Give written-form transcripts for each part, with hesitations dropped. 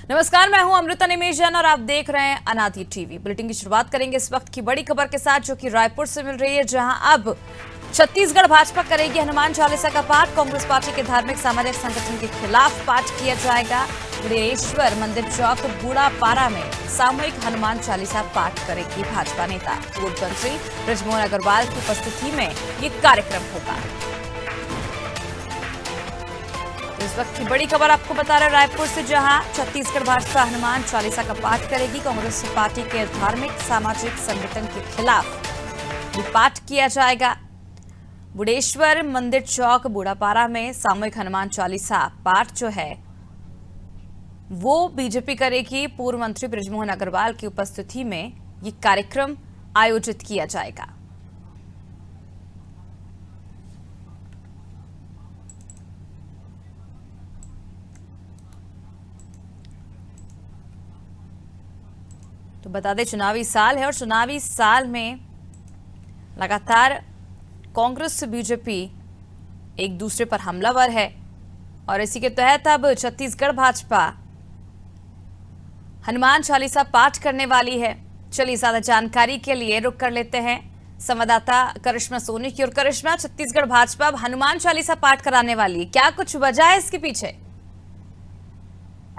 नमस्कार, मैं हूं अमृता निमेशजन और आप देख रहे हैं अनादि टीवी। बुलेटिन की शुरुआत करेंगे इस वक्त की बड़ी खबर के साथ, जो कि रायपुर से मिल रही है, जहां अब छत्तीसगढ़ भाजपा करेगी हनुमान चालीसा का पाठ। कांग्रेस पार्टी के धार्मिक सामाजिक संगठन के खिलाफ पाठ किया जाएगा। बुडेश्वर मंदिर चौक बूढ़ापारा में सामूहिक हनुमान चालीसा पाठ करेगी भाजपा नेता। पूर्व मंत्री बृजमोहन अग्रवाल की उपस्थिति में ये कार्यक्रम होगा। इस वक्त की बड़ी खबर आपको बता रहे रायपुर से, जहां छत्तीसगढ़ भाजपा हनुमान चालीसा का पाठ करेगी। कांग्रेस पार्टी के धार्मिक सामाजिक संगठन के खिलाफ पाठ किया जाएगा। बुडेश्वर मंदिर चौक बूढ़ापारा में सामूहिक हनुमान चालीसा पाठ जो है वो बीजेपी करेगी। पूर्व मंत्री बृजमोहन अग्रवाल की उपस्थिति में ये कार्यक्रम आयोजित किया जाएगा। तो बता दें, चुनावी साल है और चुनावी साल में लगातार कांग्रेस से बीजेपी एक दूसरे पर हमलावर है और इसी के तहत अब छत्तीसगढ़ भाजपा हनुमान चालीसा पाठ करने वाली है। चलिए ज्यादा जानकारी के लिए रुक कर लेते हैं संवाददाता करिश्मा सोनी की। और करिश्मा, छत्तीसगढ़ भाजपा अब हनुमान चालीसा पाठ कराने वाली है, क्या कुछ वजह है इसके पीछे?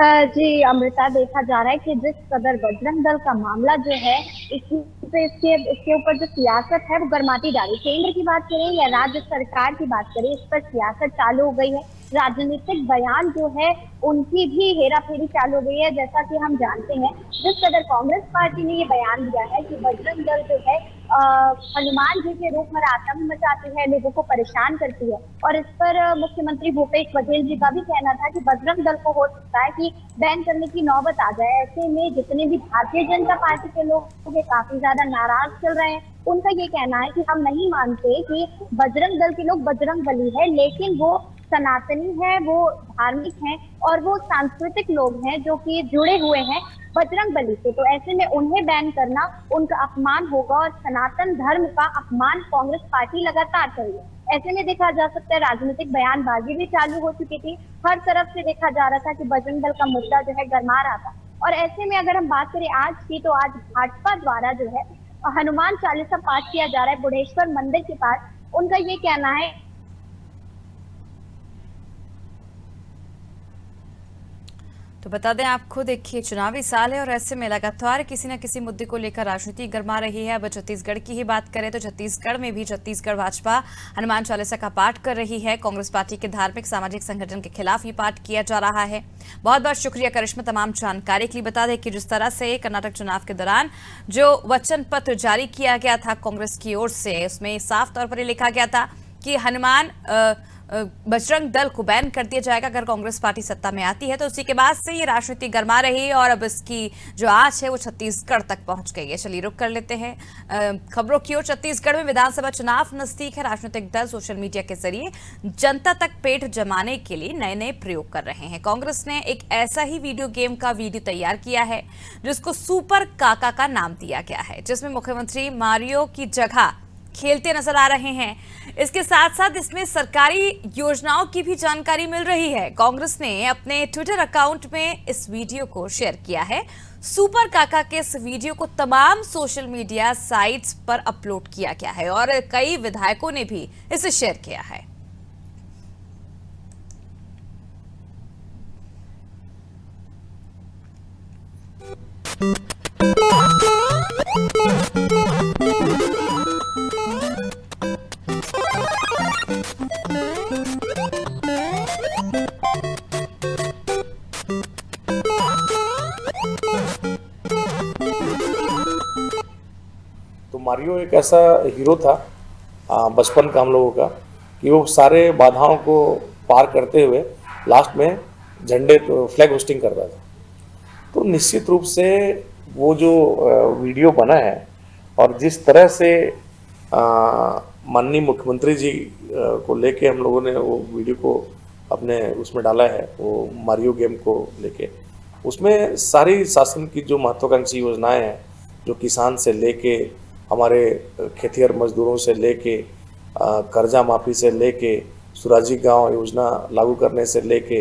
जी अमृता, देखा जा रहा है कि जिस कदर बजरंग दल का मामला जो है इसके ऊपर जो सियासत है वो गर्माती डाली। केंद्र की बात करें या राज्य सरकार की बात करें, इस पर सियासत चालू हो गई है। राजनीतिक बयान जो है उनकी भी हेराफेरी चालू हो गई है। जैसा कि हम जानते हैं, जिस कदर कांग्रेस पार्टी ने ये बयान दिया है कि बजरंग दल जो है हनुमान जी के रूप में आतंक मचाती है, लोगों को परेशान करती है। और इस पर मुख्यमंत्री भूपेश बघेल जी का भी कहना था कि बजरंग दल को हो सकता है कि बैन करने की नौबत आ जाए। ऐसे में जितने भी भारतीय जनता पार्टी के लोग ये काफी ज्यादा नाराज चल रहे हैं। उनका ये कहना है कि हम नहीं मानते कि बजरंग दल के लोग बजरंग बली है, लेकिन वो सनातनी है, वो धार्मिक हैं और वो सांस्कृतिक लोग हैं जो कि जुड़े हुए हैं बजरंग बली से। तो ऐसे में उन्हें बैन करना उनका अपमान होगा और सनातन धर्म का अपमान कांग्रेस पार्टी लगातार कर रही है। ऐसे में देखा जा सकता है राजनीतिक बयानबाजी भी चालू हो चुकी थी। हर तरफ से देखा जा रहा था कि बजरंग दल का मुद्दा जो है गरमा रहा था। और ऐसे में अगर हम बात करें आज की, तो आज भाजपा द्वारा जो है हनुमान चालीसा पाठ किया जा रहा है बुढ़ेश्वर मंदिर के पास। उनका ये कहना है। तो बता दें आपको, देखिए चुनावी साल है और ऐसे में लगातार किसी न किसी मुद्दे को लेकर राजनीति गरमा रही है। अब छत्तीसगढ़ की ही बात करें तो छत्तीसगढ़ में भी छत्तीसगढ़ भाजपा हनुमान चालीसा का पाठ कर रही है। कांग्रेस पार्टी के धार्मिक सामाजिक संगठन के खिलाफ ये पाठ किया जा रहा है। बहुत बहुत शुक्रिया करिश्मा तमाम जानकारी के लिए। बता दें कि जिस तरह से कर्नाटक चुनाव के दौरान जो वचन पत्र जारी किया गया था कांग्रेस की ओर से, उसमें साफ तौर पर लिखा गया था कि हनुमान बजरंग दल को बैन कर दिया जाएगा अगर कांग्रेस पार्टी सत्ता में आती है। तो उसी के बाद से ये राजनीति गरमा रही है और अब इसकी जो आंच है वो छत्तीसगढ़ तक पहुंच गई है। चलिए रुक कर लेते हैं खबरों की ओर। छत्तीसगढ़ में विधानसभा चुनाव नजदीक है। राजनीतिक दल सोशल मीडिया के जरिए जनता तक पेट जमाने के लिए नए नए प्रयोग कर रहे हैं। कांग्रेस ने एक ऐसा ही वीडियो गेम का वीडियो तैयार किया है जिसको सुपर काका का नाम दिया गया है, जिसमें मुख्यमंत्री मारियो की जगह खेलते नजर आ रहे हैं। इसके साथ साथ इसमें सरकारी योजनाओं की भी जानकारी मिल रही है। कांग्रेस ने अपने ट्विटर अकाउंट में इस वीडियो को शेयर किया है। सुपर काका के इस वीडियो को तमाम सोशल मीडिया साइट्स पर अपलोड किया गया है और कई विधायकों ने भी इसे शेयर किया है। तो मारियो एक ऐसा हीरो था बचपन का हम लोगों का, कि वो सारे बाधाओं को पार करते हुए लास्ट में झंडे तो फ्लैग होस्टिंग करता था। तो निश्चित रूप से वो जो वीडियो बना है और जिस तरह से माननीय मुख्यमंत्री जी को लेके हम लोगों ने वो वीडियो को अपने उसमें डाला है, वो मारियो गेम को लेके, उसमें सारी शासन की जो महत्वाकांक्षी योजनाएं हैं, जो किसान से लेके हमारे खेतिहर मजदूरों से लेके कर्जा माफी से लेके सुराजी गांव योजना लागू करने से लेके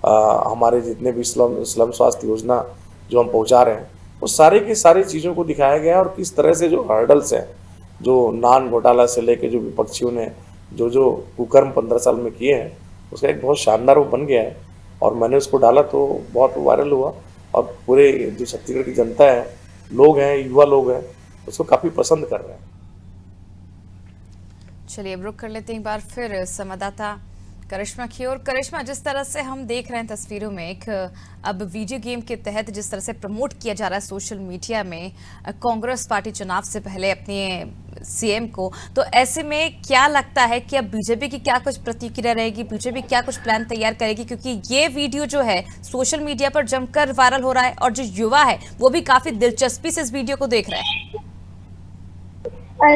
हमारे जितने भी स्लम स्वास्थ्य योजना जो हम पहुंचा रहे हैं, वो सारे की सारी चीज़ों को दिखाया गया है। और किस तरह से जो हर्डल्स हैं, जो नान घोटाला से लेके जो विपक्षियों ने जो जो कुकर्म 15 साल में किए हैं, उसका एक बहुत शानदार वो बन गया है। और मैंने उसको डाला तो बहुत वायरल हुआ, और पूरे जो छत्तीसगढ़ की जनता है, लोग हैं, युवा लोग हैं, उसको काफ़ी पसंद कर रहे हैं। चलिए अब रुक कर लेते हैं एक बार फिर संवाददाता करिश्मा की ओर। करिश्मा, जिस तरह से हम देख रहे हैं तस्वीरों में, एक अब वीडियो गेम के तहत जिस तरह से प्रमोट किया जा रहा है सोशल मीडिया में कांग्रेस पार्टी चुनाव से पहले अपने सीएम को, तो ऐसे में क्या लगता है कि अब बीजेपी की क्या कुछ प्रतिक्रिया रहेगी, बीजेपी क्या कुछ प्लान तैयार करेगी? क्योंकि ये वीडियो जो है सोशल मीडिया पर जमकर वायरल हो रहा है और जो युवा है वो भी काफी दिलचस्पी से इस वीडियो को देख रहे हैं।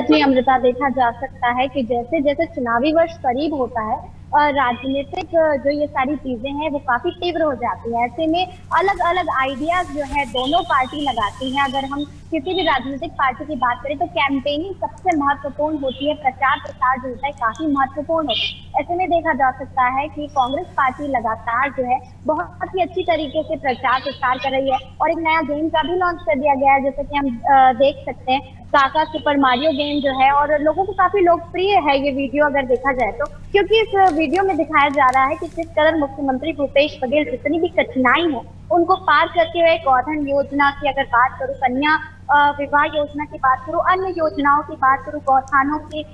जी अमृता, देखा जा सकता है कि जैसे जैसे चुनावी वर्ष करीब होता है और राजनीतिक जो ये सारी चीजें हैं वो काफी तीव्र हो जाती है। ऐसे में अलग अलग आइडियाज जो है दोनों पार्टी लगाती हैं। अगर हम किसी भी राजनीतिक पार्टी की बात करें तो कैंपेनिंग सबसे महत्वपूर्ण होती है, प्रचार प्रसार जो होता है काफी महत्वपूर्ण होता है। ऐसे में देखा जा सकता है कि कांग्रेस पार्टी लगातार जो है बहुत ही अच्छी तरीके से प्रचार प्रसार कर रही है और एक नया गेम का भी लॉन्च कर दिया गया है, जैसे कि हम देख सकते हैं काका सुपर मारियो गेम जो है, और लोगों को काफी लोकप्रिय है ये वीडियो अगर देखा जाए तो, क्योंकि इस वीडियो में दिखाया जा रहा है कि किस तरह मुख्यमंत्री भूपेश बघेल जितनी भी कठिनाई है उनको पार करते हुए गोधन योजना की अगर बात करूं, कन्या विवाह योजना की बात करूं, अन्य योजनाओं की बात करूं, गौठानों की,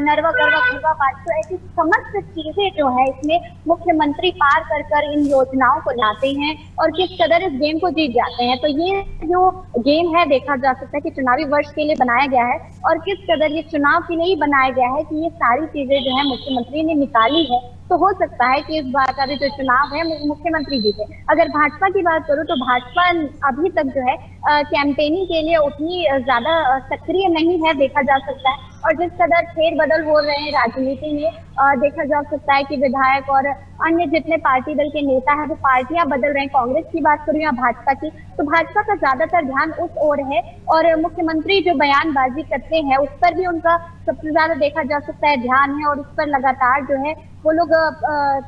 नरवा गरवा घरवा बात, तो ऐसी समस्त चीजें जो है इसमें मुख्यमंत्री पार कर कर इन योजनाओं को लाते हैं और किस कदर इस गेम को जीत जाते हैं। तो ये जो गेम है देखा जा सकता है कि चुनावी वर्ष के लिए बनाया गया है और किस कदर ये चुनाव के लिए ही बनाया गया है कि ये सारी चीजें जो है मुख्यमंत्री ने निकाली है। तो हो सकता है कि इस बार का भी जो चुनाव है मुख्यमंत्री जीते। अगर भाजपा की बात करूं तो भाजपा अभी तक जो है कैंपेनिंग के लिए उतनी ज्यादा सक्रिय नहीं है देखा जा सकता है, और जिस कदर फेरबदल हो रहे हैं राजनीति में देखा जा सकता है कि विधायक और अन्य जितने पार्टी दल के नेता हैं वो पार्टियां बदल रहे हैं। कांग्रेस की बात करूं या भाजपा की, तो भाजपा का ज्यादातर ध्यान उस ओर है और मुख्यमंत्री जो बयानबाजी करते हैं उस पर भी उनका सबसे ज्यादा देखा जा सकता है ध्यान है और उस पर लगातार जो है वो लोग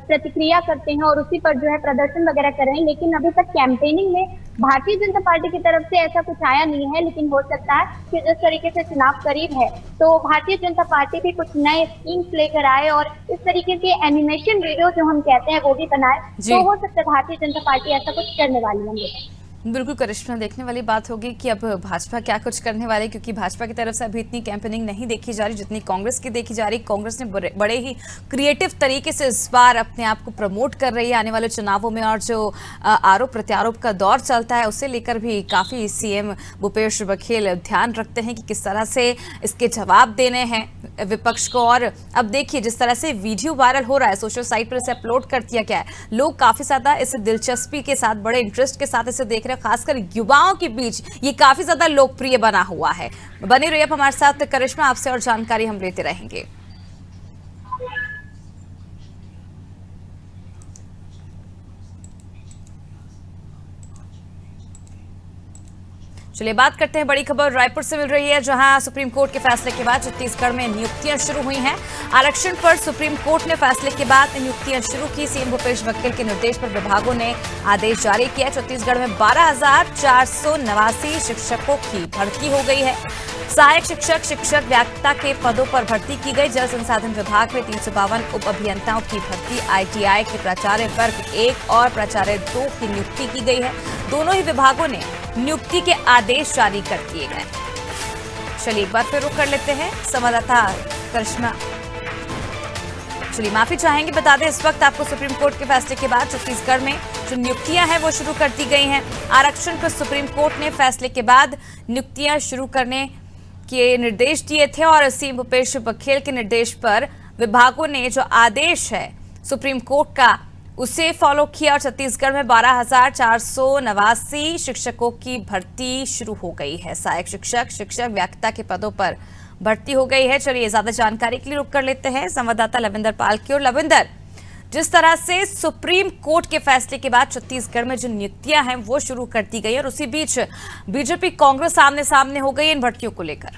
प्रतिक्रिया करते हैं और उसी पर जो है प्रदर्शन वगैरह कर रहे हैं। लेकिन अभी तक कैंपेनिंग में भारतीय जनता पार्टी की तरफ से ऐसा कुछ आया नहीं है, लेकिन हो सकता है कि जिस तरीके से चुनाव करीब है तो भारतीय जनता पार्टी भी कुछ नए स्कीम्स लेकर आए और इस तरीके के एनिमेशन वीडियो जो हम कहते हैं वो भी बनाए, तो हो सकता है भारतीय जनता पार्टी ऐसा कुछ करने वाली है। बिल्कुल करिश्मा, देखने वाली बात होगी कि अब भाजपा क्या कुछ करने वाले, क्योंकि भाजपा की तरफ से अभी इतनी कैंपेनिंग नहीं देखी जा रही जितनी कांग्रेस की देखी जा रही। कांग्रेस ने बड़े ही क्रिएटिव तरीके से इस बार अपने आप को प्रमोट कर रही है आने वाले चुनावों में, और जो आरोप प्रत्यारोप का दौर चलता है उसे लेकर भी काफ़ी सीएम भूपेश बघेल ध्यान रखते हैं कि किस तरह से इसके जवाब देने हैं विपक्ष को। और अब देखिए जिस तरह से वीडियो वायरल हो रहा है, सोशल साइट पर इसे अपलोड कर दिया गया है, लोग काफ़ी ज़्यादा इसे दिलचस्पी के साथ, बड़े इंटरेस्ट के साथ इसे देख रहे हैं, खासकर युवाओं के बीच ये काफी ज्यादा लोकप्रिय बना हुआ है। बने रहिए हमारे साथ करिश्मा, आपसे और जानकारी हम लेते रहेंगे। चलिए बात करते हैं, बड़ी खबर रायपुर से मिल रही है, जहां सुप्रीम कोर्ट के फैसले के बाद छत्तीसगढ़ में नियुक्तियां शुरू हुई हैं। आरक्षण पर सुप्रीम कोर्ट ने फैसले के बाद नियुक्तियां शुरू की। सीएम भूपेश बघेल के निर्देश पर विभागों ने आदेश जारी किया। छत्तीसगढ़ में 12,489 शिक्षकों की भर्ती हो गई है। सहायक शिक्षक, शिक्षक व्याख्याता के पदों पर भर्ती की गई। जल संसाधन विभाग में 352 उप अभियंताओं की भर्ती, आईटीआई के प्राचार्य वर्ग 1 और प्राचार्य 2 की नियुक्ति की गई है। दोनों ही विभागों ने नियुक्ति के आदेश जारी कर दिए गए। चलिए एक बार फिर रुक कर लेते हैं संवाददाता करिश्मा। चलिए माफी चाहेंगे, बता दें इस वक्त आपको सुप्रीम कोर्ट के फैसले के बाद छत्तीसगढ़ में जो नियुक्तियां हैं वो शुरू कर दी गई हैं। आरक्षण पर सुप्रीम कोर्ट ने फैसले के बाद नियुक्तियां शुरू करने के निर्देश दिए थे और सीएम भूपेश बघेल के निर्देश पर विभागों ने जो आदेश है सुप्रीम कोर्ट का उसे फॉलो किया और छत्तीसगढ़ में 12,489 शिक्षकों की भर्ती शुरू हो गई है। सहायक शिक्षक, शिक्षक व्याख्याता के पदों पर भर्ती हो गई है। चलिए ज्यादा जानकारी के लिए रुक कर लेते हैं संवाददाता लविंदर पाल की। और लविंदर, जिस तरह से सुप्रीम कोर्ट के फैसले के बाद छत्तीसगढ़ में जो नियुक्तियां हैं वो शुरू कर दी गई और उसी बीच बीजेपी कांग्रेस आमने सामने हो गई इन भर्तियों को लेकर।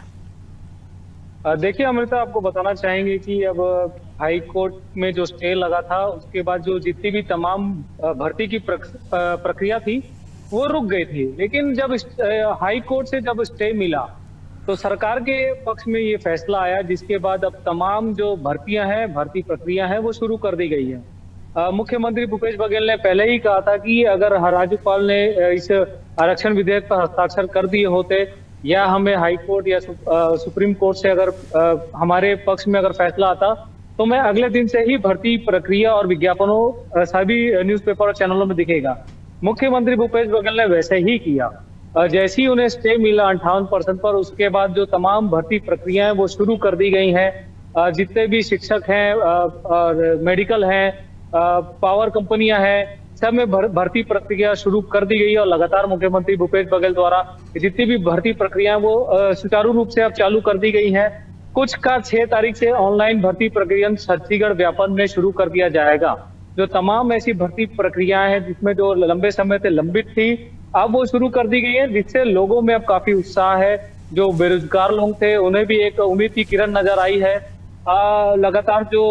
देखिए अमृता, आपको बताना चाहेंगे कि अब हाई कोर्ट में जो स्टे लगा था, उसके बाद जो जितनी भी तमाम भर्ती की प्रक्रिया थी वो रुक गई थी। लेकिन जब हाई कोर्ट से जब स्टे मिला तो सरकार के पक्ष में ये फैसला आया, जिसके बाद अब तमाम जो भर्तियां हैं, भर्ती प्रक्रिया है, वो शुरू कर दी गई है। मुख्यमंत्री भूपेश बघेल ने पहले ही कहा था कि अगर राज्यपाल ने इस आरक्षण विधेयक पर हस्ताक्षर कर दिए होते या हमें हाई कोर्ट या सुप्रीम कोर्ट से अगर हमारे पक्ष में अगर फैसला आता तो मैं अगले दिन से ही भर्ती प्रक्रिया और विज्ञापनों सभी न्यूज़पेपर और चैनलों में दिखेगा। मुख्यमंत्री भूपेश बघेल ने वैसे ही किया। जैसे ही उन्हें स्टे मिला 58% पर, उसके बाद जो तमाम भर्ती प्रक्रियाएं वो शुरू कर दी गई हैं। जितने भी शिक्षक हैं और मेडिकल हैं, पावर कंपनियां हैं, सब में भर्ती प्रक्रिया शुरू कर दी गई है और लगातार मुख्यमंत्री भूपेश बघेल द्वारा जितनी भी भर्ती प्रक्रिया वो सुचारू रूप से अब चालू कर दी गई है। कुछ का 6 तारीख से ऑनलाइन भर्ती प्रक्रिया छत्तीसगढ़ व्यापन में शुरू कर दिया जाएगा। जो तमाम ऐसी भर्ती प्रक्रियाएं हैं जिसमें जो लंबे समय से लंबित थी, अब वो शुरू कर दी गई है, जिससे लोगों में अब काफी उत्साह है। जो बेरोजगार लोग थे उन्हें भी एक उम्मीद की किरण नजर आई है। लगातार जो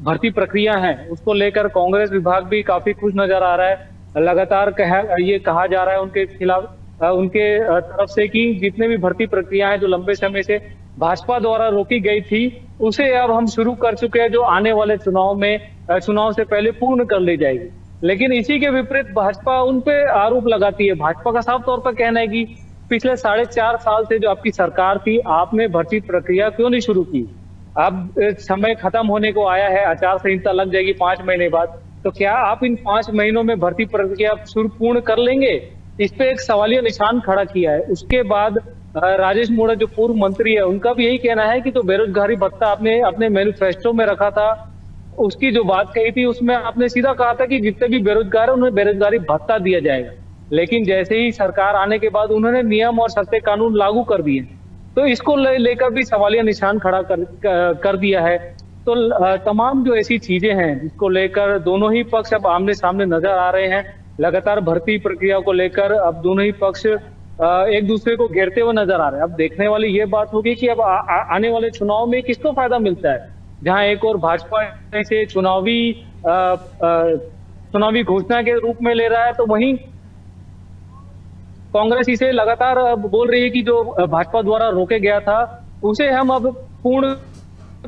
भर्ती प्रक्रिया है उसको लेकर कांग्रेस विभाग भी काफी खुश नजर आ रहा है। लगातार ये कहा जा रहा है उनके खिलाफ, उनके तरफ से कि जितने भी भर्ती प्रक्रियाएं जो लंबे समय से भाजपा द्वारा रोकी गई थी उसे अब हम शुरू कर चुके हैं, जो आने वाले चुनाव से पहले पूर्ण कर ली जाएगी। लेकिन इसी के विपरीत भाजपा उन पे आरोप लगाती है। भाजपा का साफ तौर पर कहना है कि पिछले 4.5 साल से जो आपकी सरकार थी, आपने भर्ती प्रक्रिया क्यों नहीं शुरू की? अब समय खत्म होने को आया है, आचार संहिता लग जाएगी 5 महीने बाद, तो क्या आप इन 5 महीनों में भर्ती प्रक्रिया शुरू पूर्ण कर लेंगे? इस पे एक सवालिया निशान खड़ा किया है। उसके बाद राजेश मूणत जो पूर्व मंत्री है, उनका भी यही कहना है कि जो बेरोजगारी भत्ता आपने अपने मैनिफेस्टो में रखा था, उसकी जो बात कही थी उसमें आपने सीधा कहा था कि जितने भी बेरोजगार है उन्हें बेरोजगारी भत्ता दिया जाएगा। लेकिन जैसे ही सरकार आने के बाद उन्होंने नियम और सख्त कानून लागू कर दिए, तो इसको लेकर भी सवालिया निशान खड़ा कर दिया है। तो तमाम जो ऐसी चीजें हैं जिसको लेकर दोनों ही पक्ष अब आमने सामने नजर आ रहे हैं। लगातार भर्ती प्रक्रिया को लेकर अब दोनों ही पक्ष एक दूसरे को घेरते हुए नजर आ रहे हैं। अब देखने वाली ये बात होगी कि अब आने वाले चुनाव में किसको फायदा मिलता है। जहां एक और भाजपा इसे चुनावी घोषणा के रूप में ले रहा है, तो वहीं कांग्रेस इसे लगातार बोल रही है कि जो भाजपा द्वारा रोके गया था उसे हम अब पूर्ण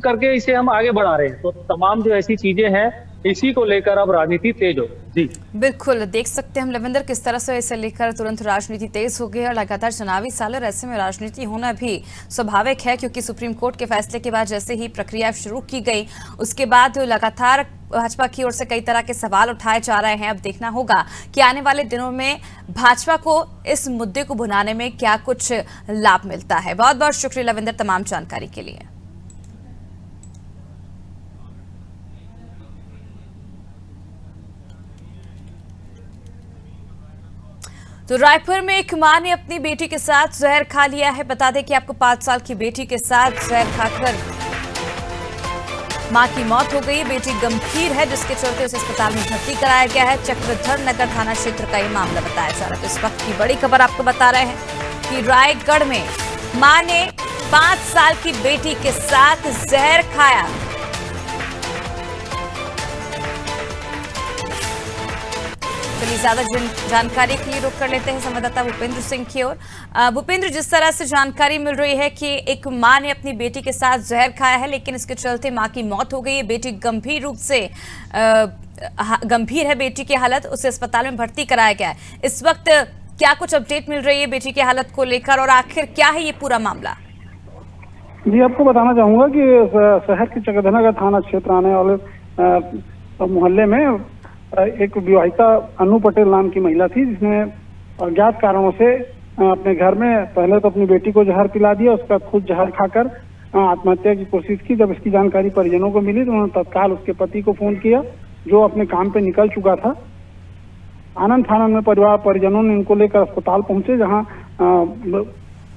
करके इसे हम आगे बढ़ा रहे हैं। तो तमाम जो ऐसी चीजें हैं, इसी को लेकर अब राजनीति तेज हो। जी बिल्कुल, देख सकते हैं हम लविंदर किस तरह से इसे लेकर तुरंत राजनीति तेज हो गई और लगातार चुनावी साल और ऐसे में राजनीति होना भी स्वाभाविक है, क्योंकि सुप्रीम कोर्ट के फैसले के बाद जैसे ही प्रक्रिया शुरू की गई उसके बाद लगातार भाजपा की ओर से कई तरह के सवाल उठाए जा रहे हैं। अब देखना होगा कि आने वाले दिनों में भाजपा को इस मुद्दे को भुनाने में क्या कुछ लाभ मिलता है। बहुत बहुत शुक्रिया लविंदर तमाम जानकारी के लिए। तो रायपुर में एक मां ने अपनी बेटी के साथ जहर खा लिया है। बता दें कि आपको 5 साल की बेटी के साथ जहर खाकर मां की मौत हो गई। बेटी गंभीर है, जिसके चलते उसे अस्पताल में भर्ती कराया गया है। चक्रधर नगर थाना क्षेत्र का ये मामला बताया जा रहा है। तो इस वक्त की बड़ी खबर आपको बता रहे हैं कि रायगढ़ में मां ने 5 साल की बेटी के साथ जहर खाया। चलिए ज्यादा जानकारी के लिए रुख कर लेते हैं संवाददाता भूपेंद्र सिंह की ओर। भूपेंद्र, जिस तरह से जानकारी मिल रही है कि एक मां ने अपनी बेटी के साथ जहर खाया है, लेकिन इसके चलते मां की मौत हो गई है। बेटी गंभीर रूप से गंभीर है बेटी की हालत, उसे अस्पताल में भर्ती कराया गया है। इस वक्त क्या कुछ अपडेट मिल रही है बेटी की हालत को लेकर और आखिर क्या है ये पूरा मामला? जी, आपको बताना चाहूंगा कि शहर के चक्रधरनगर थाना क्षेत्र आने वाले मोहल्ले में एक विवाहिता अनु पटेल नाम की महिला थी, जिसने अज्ञात कारणों से अपने घर में पहले तो अपनी बेटी को जहर पिला दिया, उसके बाद खुद जहर खाकर आत्महत्या की कोशिश की। जब इसकी जानकारी परिजनों को मिली तो उन्होंने तत्काल उसके पति को फोन किया, जो अपने काम पे निकल चुका था। आनंद फानंद में परिवार परिजनों ने इनको लेकर अस्पताल पहुंचे, जहां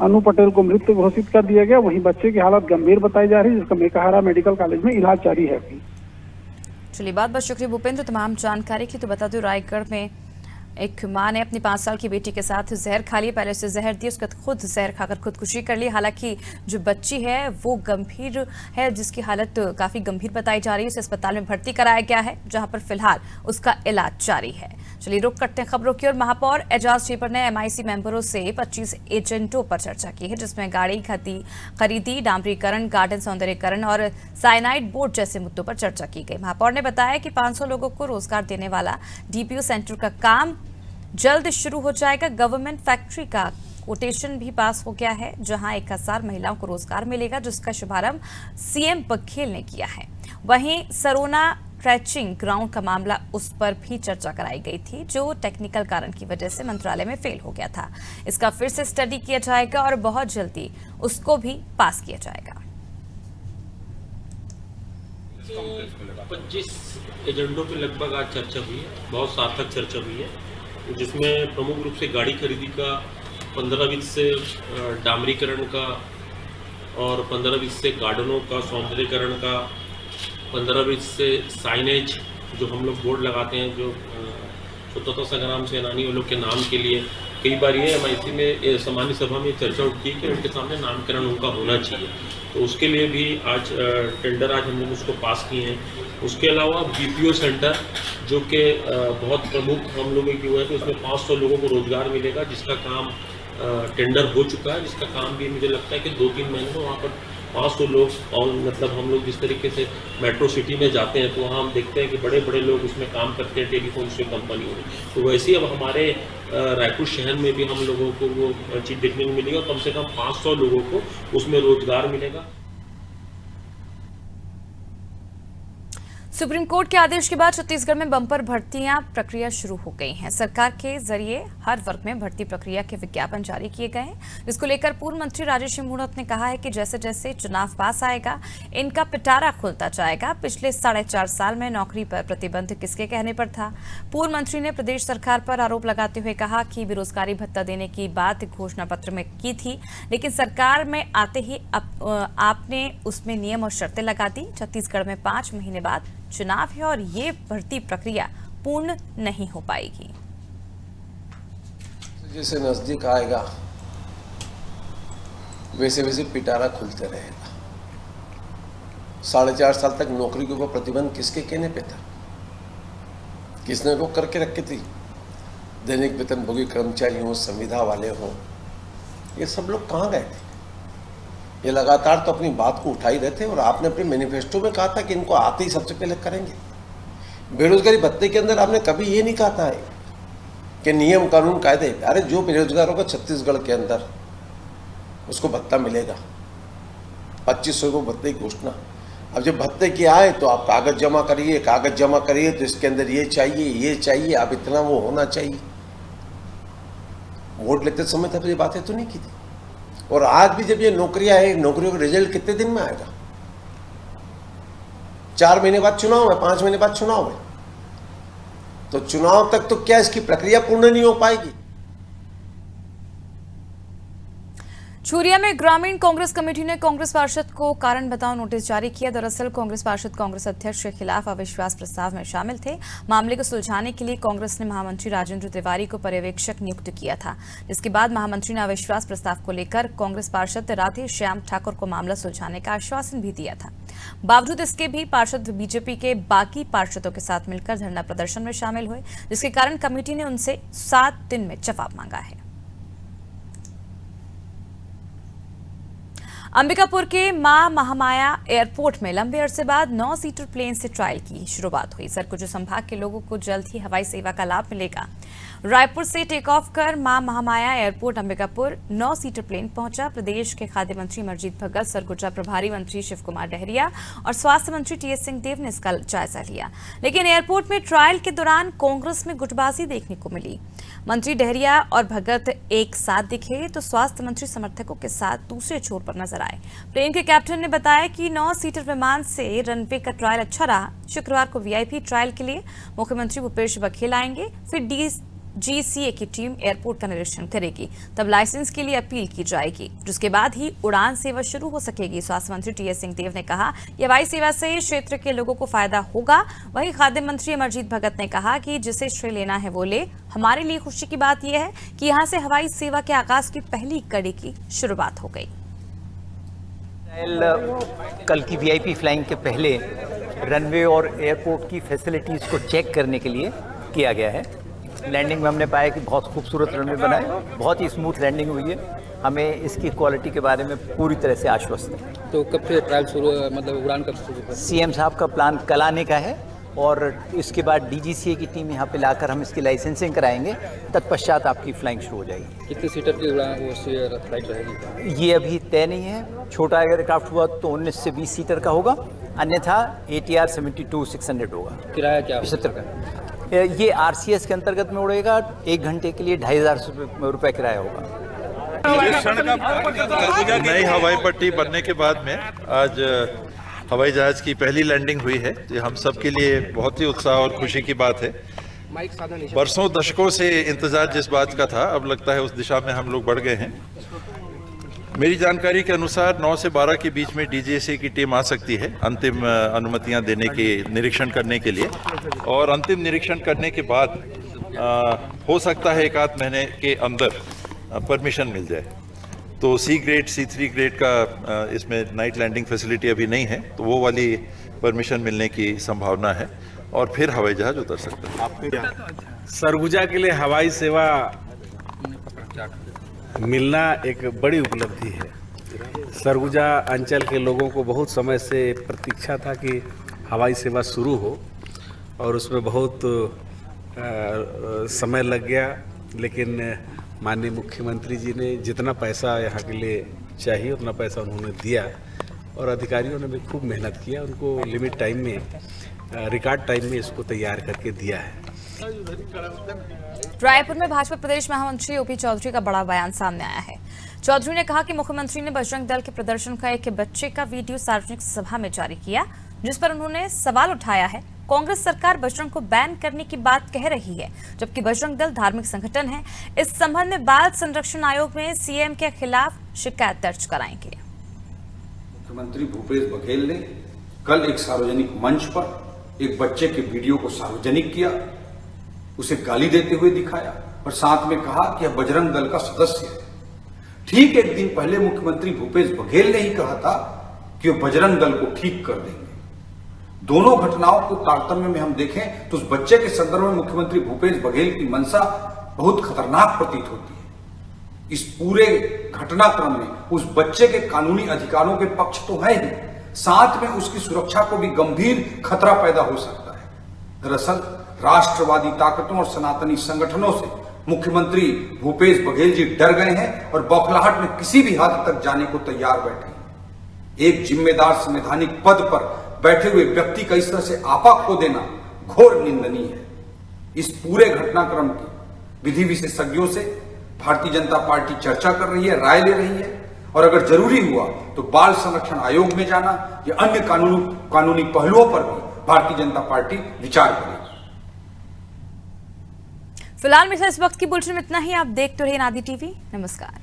अनु पटेल को मृत घोषित कर दिया गया। वहीं बच्चे की हालत गंभीर बताई जा रही है, जिसका मेकाहारा मेडिकल कॉलेज में इलाज जारी है। चलिए बहुत बहुत शुक्रिया भूपेंद्र तमाम जानकारी की। तो बता दूं रायगढ़ में एक मां ने अपनी 5 साल की बेटी के साथ जहर खा लिया। पहले उसे जहर दी, उसके बाद खुद जहर खाकर खुदकुशी कर ली। हालांकि जो बच्ची है वो गंभीर है, जिसकी हालत काफी गंभीर बताई जा रही है। उसे अस्पताल में भर्ती कराया गया है, जहां पर फिलहाल उसका इलाज जारी है। चलिए रुक करते हैं खबरों की ओर। महापौर एजाज ढेबर ने MIC मेंबरों से 25 एजेंटों पर चर्चा की है, जिसमें गाड़ी खरीदी, डामरीकरण, गार्डन सौंदर्यीकरण और साइनाइड बोर्ड जैसे मुद्दों पर चर्चा की गई। महापौर ने बताया कि 500 लोगों को रोजगार देने वाला DPO सेंटर का काम जल्द शुरू हो जाएगा। गवर्नमेंट फैक्ट्री का कोटेशन भी पास हो गया है, जहां 1000 महिलाओं को रोजगार मिलेगा, जिसका शुभारंभ CM बघेल ने किया है। वहीं सरोना ट्रैचिंग ग्राउंड का मामला, उस पर भी चर्चा कराई गई थी, जो टेक्निकल कारण की वजह से मंत्रालय में फेल हो गया था। इसका फिर से स्टडी किया जाएगा और बहुत जल्दी उसको भी पास किया जाएगा। 25 एजेंडों पे लगभग आज चर्चा हुई है, बहुत सार्थक चर्चा हुई है, जिसमें प्रमुख रूप से गाड़ी खरीदी का, 15-20 से डामरीकरण का और 15-20 से गार्डनों का सौंदर्यीकरण का, 15-20 से साइनेज जो हम लोग बोर्ड लगाते हैं, जो स्वतंत्रता संग्राम सेनानियों लोग के नाम के लिए। कई बार ये MIC में सामान्य सभा में चर्चा उठती है कि उनके सामने नामकरण उनका होना चाहिए, तो उसके लिए भी आज टेंडर आज हम लोग उसको पास किए हैं। उसके अलावा BPO सेंटर जो कि बहुत प्रमुख हम लोगों की हुआ है, तो उसमें 500 लोगों को रोजगार मिलेगा, जिसका काम टेंडर हो चुका है, जिसका काम भी मुझे लगता है कि 2-3 महीने में वहाँ पर 500 लोग, और मतलब हम लोग जिस तरीके से मेट्रो सिटी में जाते हैं तो वहाँ हम देखते हैं कि बड़े बड़े लोग उसमें काम करते हैं, टेलीफोन से कंपनी में, तो वैसे ही अब हमारे रायपुर शहर में भी हम लोगों को वो चीज़ देखने को मिलेगी और कम से कम 500 लोगों को उसमें रोजगार मिलेगा। सुप्रीम कोर्ट के आदेश के बाद छत्तीसगढ़ में बंपर भर्तियां प्रक्रिया शुरू हो गई हैं। सरकार के जरिए हर वर्ग में भर्ती प्रक्रिया के विज्ञापन जारी किए गए हैं, जिसको लेकर पूर्व मंत्री राजेश मूणत ने कहा है कि जैसे जैसे चुनाव पास आएगा, इनका पिटारा खुलता जाएगा। पिछले 4.5 साल में नौकरी पर प्रतिबंध किसके कहने पर था? पूर्व मंत्री ने प्रदेश सरकार पर आरोप लगाते हुए कहा कि बेरोजगारी भत्ता देने की बात घोषणा पत्र में की थी, लेकिन सरकार में आते ही आपने उसमें नियम और शर्तें लगा दी। छत्तीसगढ़ में 5 महीने बाद चुनाव है और ये भर्ती प्रक्रिया पूर्ण नहीं हो पाएगी। जैसे नजदीक आएगा वैसे वैसे पिटारा खुलते रहेगा। 4.5 साल तक नौकरी के ऊपर प्रतिबंध किसके कहने पे था? किसने रोक करके रखी थी? दैनिक वेतनभोगी कर्मचारी हों, संविदा वाले हों, ये सब लोग कहाँ गए थे? ये लगातार तो अपनी बात को उठा ही रहे थे और आपने अपने मैनिफेस्टो में कहा था कि इनको आते ही सबसे पहले करेंगे। बेरोजगारी भत्ते के अंदर आपने कभी ये नहीं कहा था कि नियम कानून कायदे, अरे जो बेरोजगार होगा छत्तीसगढ़ के अंदर उसको भत्ता मिलेगा, 2500 को भत्ते की घोषणा। अब जब भत्ते की आए तो आप कागज जमा करिए, कागज जमा करिए तो इसके अंदर ये चाहिए, आप इतना वो होना चाहिए। वोट लेते समय तब ये बातें तो नहीं की थी। और आज भी जब ये नौकरियां है, नौकरियों का रिजल्ट कितने दिन में आएगा? 4 महीने बाद चुनाव है, 5 महीने बाद चुनाव है, तो चुनाव तक तो क्या इसकी प्रक्रिया पूर्ण नहीं हो पाएगी? छुरिया में ग्रामीण कांग्रेस कमेटी ने कांग्रेस पार्षद को कारण बताओ नोटिस जारी किया। दरअसल कांग्रेस पार्षद कांग्रेस अध्यक्ष के खिलाफ अविश्वास प्रस्ताव में शामिल थे। मामले को सुलझाने के लिए कांग्रेस ने महामंत्री राजेंद्र तिवारी को पर्यवेक्षक नियुक्त किया था, जिसके बाद महामंत्री ने अविश्वास प्रस्ताव को लेकर कांग्रेस पार्षद राधे श्याम ठाकुर को मामला सुलझाने का आश्वासन भी दिया था। बावजूद इसके भी पार्षद बीजेपी के बाकी पार्षदों के साथ मिलकर धरना प्रदर्शन में शामिल हुए, जिसके कारण कमेटी ने उनसे 7 दिन में जवाब मांगा है। अंबिकापुर के मां महामाया एयरपोर्ट में लंबे अरसे बाद 9 सीटर प्लेन से ट्रायल की शुरुआत हुई। सरगुजा संभाग के लोगों को जल्द ही हवाई सेवा का लाभ मिलेगा। रायपुर से टेक ऑफ कर मां Mahamaya airport Ambikapur 9 seater plane पहुंचा। प्रदेश के खाद्य मंत्री अमरजीत भगत, सरगुजा प्रभारी मंत्री शिव कुमार डहरिया और स्वास्थ्य मंत्री TS सिंहदेव ने इसका जायजा लिया, लेकिन एयरपोर्ट में ट्रायल के दौरान कांग्रेस में गुटबाजी देखने को मिली। मंत्री डहरिया और भगत एक साथ दिखे तो स्वास्थ्य मंत्री समर्थकों के साथ दूसरे छोर पर नजर आए। प्लेन के कैप्टन ने बताया कि 9 सीटर विमान से रनवे का ट्रायल अच्छा रहा। शुक्रवार को VIP ट्रायल के लिए मुख्यमंत्री भूपेश बघेल आएंगे, फिर DGCA की टीम एयरपोर्ट का निरीक्षण करेगी। तब लाइसेंस के लिए अपील की जाएगी, जिसके बाद ही उड़ान सेवा शुरू हो सकेगी। स्वास्थ्य मंत्री TS सिंहदेव ने कहा, ये हवाई सेवा से क्षेत्र के लोगों को फायदा होगा। वहीं खाद्य मंत्री अमरजीत भगत ने कहा कि जिसे श्रेय लेना है वो ले। हमारे लिए खुशी की बात यह है कि यहाँ से हवाई सेवा के आगाज की पहली कड़ी की शुरुआत हो गई। कल की VIP फ्लाइंग के पहले रनवे और एयरपोर्ट की फैसिलिटीज़ को चेक करने के लिए किया गया है। लैंडिंग में हमने पाया कि बहुत खूबसूरत रनवे बना है, बहुत ही स्मूथ लैंडिंग हुई है। हमें इसकी क्वालिटी के बारे में पूरी तरह से आश्वस्त है। तो कब से ट्रायल शुरू, मतलब उड़ान कब शुरू? CM साहब का प्लान कल आने का है और इसके बाद DGCA की टीम यहाँ पे लाकर हम इसकी लाइसेंसिंग कराएंगे। तत्पश्चात आपकी फ्लाइंग शुरू हो जाएगी। कितनी सीटर की उड़ान वो फ्लाइट रहेगी? ये अभी तय नहीं है। छोटा एयरक्राफ्ट हुआ तो 19 से 20 सीटर का होगा, अन्यथा ATR 72-600 होगा। किराया क्या? 75 का। ये RCS के अंतर्गत में उड़ेगा। 1 घंटे के लिए 2500 रुपये किराया होगा। नई हवाई पट्टी बनने के बाद में आज हवाई जहाज की पहली लैंडिंग हुई है। ये हम सब के लिए बहुत ही उत्साह और खुशी की बात है। बरसों दशकों से इंतजार जिस बात का था, अब लगता है उस दिशा में हम लोग बढ़ गए हैं। मेरी जानकारी के अनुसार 9 से 12 के बीच में DGCA की टीम आ सकती है अंतिम अनुमतियां देने के, निरीक्षण करने के लिए। और अंतिम निरीक्षण करने के बाद हो सकता है 1 महीने के अंदर परमिशन मिल जाए। तो C ग्रेड C3 ग्रेड का इसमें नाइट लैंडिंग फैसिलिटी अभी नहीं है, तो वो वाली परमिशन मिलने की संभावना है और फिर हवाई जहाज उतर सकता है। सरगुजा के लिए हवाई सेवा मिलना एक बड़ी उपलब्धि है। सरगुजा अंचल के लोगों को बहुत समय से प्रतीक्षा था कि हवाई सेवा शुरू हो और उसमें बहुत समय लग गया, लेकिन माननीय मुख्यमंत्री जी ने जितना पैसा यहाँ के लिए चाहिए उतना पैसा उन्होंने दिया और अधिकारियों ने भी खूब मेहनत किया। उनको लिमिट टाइम में, रिकॉर्ड टाइम में इसको तैयार करके दिया है। रायपुर में भाजपा प्रदेश महामंत्री OP चौधरी का बड़ा बयान सामने आया है। चौधरी ने कहा कि मुख्यमंत्री ने बजरंग दल के प्रदर्शन का एक बच्चे का वीडियो सार्वजनिक सभा में जारी किया, जिस पर उन्होंने सवाल उठाया है। कांग्रेस सरकार बजरंग को बैन करने की बात कह रही है, जबकि बजरंग दल धार्मिक संगठन है। इस संबंध में बाल संरक्षण आयोग में CM के खिलाफ शिकायत दर्ज कराएंगे। मुख्यमंत्री भूपेश बघेल ने कल एक सार्वजनिक मंच पर एक बच्चे के वीडियो को सार्वजनिक किया, उसे गाली देते हुए दिखाया और साथ में कहा कि यह बजरंग दल का सदस्य है। ठीक 1 दिन पहले मुख्यमंत्री भूपेश बघेल ने ही कहा था कि वह बजरंग दल को ठीक कर देंगे। दोनों घटनाओं को तारतम्य में हम देखें तो उस बच्चे के संदर्भ में मुख्यमंत्री भूपेश बघेल की मंशा बहुत खतरनाक प्रतीत होती है। इस पूरे घटनाक्रम में उस बच्चे के कानूनी अधिकारों के पक्ष तो है ही, साथ में उसकी सुरक्षा को भी गंभीर खतरा पैदा हो सकता है। दरअसल राष्ट्रवादी ताकतों और सनातनी संगठनों से मुख्यमंत्री भूपेश बघेल जी डर गए हैं और बौखलाहट में किसी भी हद तक जाने को तैयार बैठे हैं। एक जिम्मेदार संवैधानिक पद पर बैठे हुए व्यक्ति का इस तरह से आपा खो देना घोर निंदनीय है। इस पूरे घटनाक्रम की विधि विशेषज्ञों से भारतीय जनता पार्टी चर्चा कर रही है, राय ले रही है और अगर जरूरी हुआ तो बाल संरक्षण आयोग में जाना या अन्य कानूनी पहलुओं पर भी भारतीय जनता पार्टी विचार करेगी। फिलहाल मेरे साथ इस वक्त की बुलेटिन में इतना ही। आप देखते रहिए नादी TV। नमस्कार।